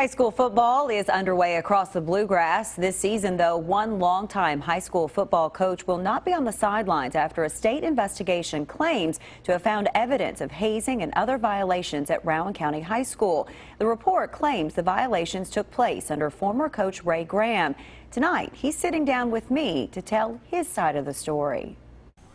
High school football is underway across the Bluegrass. This season, though, one longtime high school football coach will not be on the sidelines after a state investigation claims to have found evidence of hazing and other violations at Rowan County High School. The report claims the violations took place under former coach Ray Graham. Tonight, he's sitting down with me to tell his side of the story.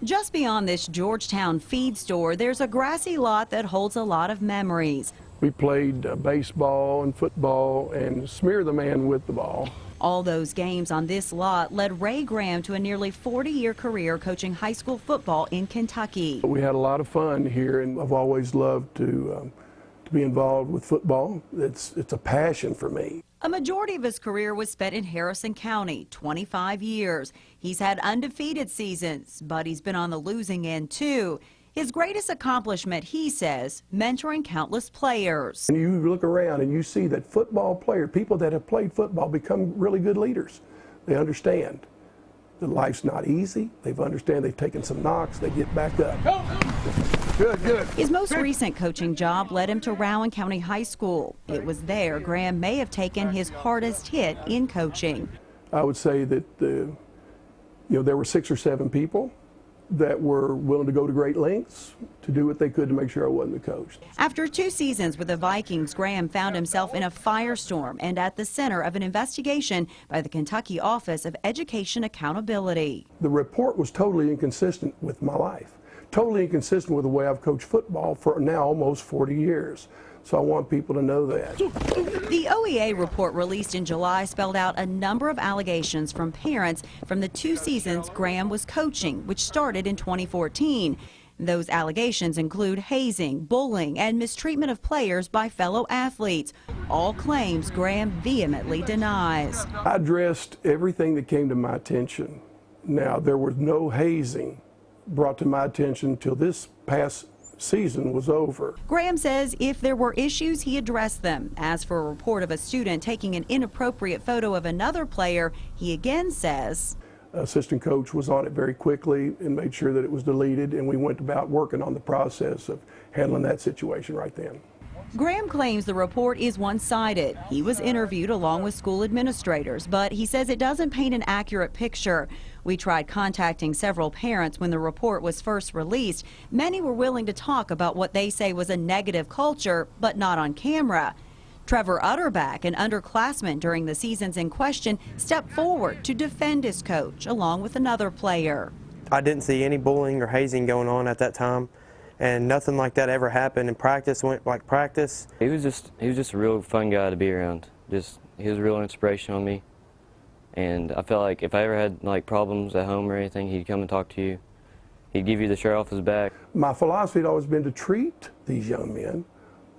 Just beyond this Georgetown feed store, there's a grassy lot that holds a lot of memories. We played baseball and football and smear the man with the ball. All those games on this lot led Ray Graham to a nearly 40-year career coaching high school football in Kentucky. We had a lot of fun here, and I've always loved to be involved with football. It's a passion for me. A majority of his career was spent in Harrison County, 25 years. He's had undefeated seasons, but he's been on the losing end too. His greatest accomplishment, he says, mentoring countless players. And you look around and you see that football players, people that have played football, become really good leaders. They understand that life's not easy. They've taken some knocks, they get back up. Good. His most recent coaching job led him to Rowan County High School. It was there Graham may have taken his hardest hit in coaching. I would say that there were 6 or 7 people that were willing to go to great lengths to do what they could to make sure I wasn't the coach. After 2 seasons with the Vikings, Graham found himself in a firestorm and at the center of an investigation by the Kentucky Office of Education Accountability. The report was totally inconsistent with my life, totally inconsistent with the way I've coached football for now almost 40 years. So I want people to know that. The OEA report released in July spelled out a number of allegations from parents from the 2 seasons Graham was coaching, which started in 2014. Those allegations include hazing, bullying, and mistreatment of players by fellow athletes, all claims Graham vehemently denies. I addressed everything that came to my attention. Now, there was no hazing brought to my attention until this past season was over. Graham says if there were issues, he addressed them. As for a report of a student taking an inappropriate photo of another player, he again says assistant coach was on it very quickly and made sure that it was deleted, and we went about working on the process of handling that situation right then. Graham claims the report is one-sided. He was interviewed along with school administrators, but he says it doesn't paint an accurate picture. We tried contacting several parents when the report was first released. Many were willing to talk about what they say was a negative culture, but not on camera. Trevor Utterback, an underclassman during the seasons in question, stepped forward to defend his coach along with another player. I didn't see any bullying or hazing going on at that time, and nothing like that ever happened. And practice went like practice. He was just a real fun guy to be around. He was a real inspiration on me. And I felt like if I ever had like problems at home or anything, he'd come and talk to you. He'd give you the shirt off his back. My philosophy had always been to treat these young men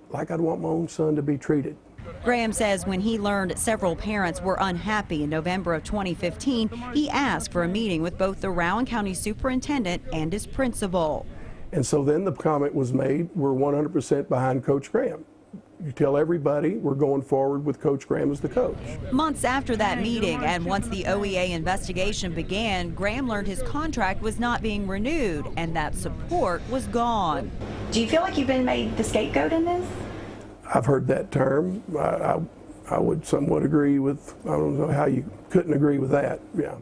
like I'd want my own son to be treated. Graham says when he learned several parents were unhappy in November of 2015, he asked for a meeting with both the Rowan County superintendent and his principal. And so then the comment was made, we're 100% behind Coach Graham. You tell everybody we're going forward with Coach Graham as the coach. Months after that meeting, and once the OEA investigation began, Graham learned his contract was not being renewed and that support was gone. Do you feel like you've been made the scapegoat in this? I've heard that term. I would somewhat agree with, I don't know how you couldn't agree with that. Yeah.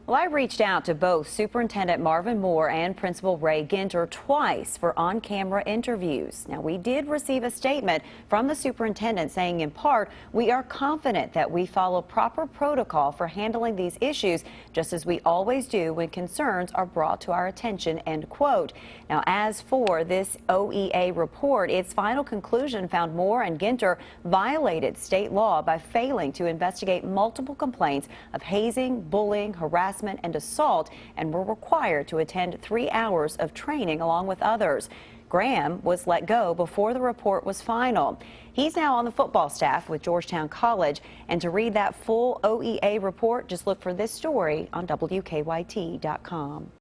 Well, I reached out to both Superintendent Marvin Moore and Principal Ray Ginter twice for on-camera interviews. Now, we did receive a statement from the superintendent saying, in part, we are confident that we follow proper protocol for handling these issues, just as we always do when concerns are brought to our attention, end quote. Now, as for this OEA report, its final conclusion found Moore and Ginter violated state law by failing to investigate multiple complaints of hazing, bullying, harassment, and assault, and were required to attend 3 hours of training along with others. Graham was let go before the report was final. He's now on the football staff with Georgetown College, and to read that full OEA report, just look for this story on WKYT.com.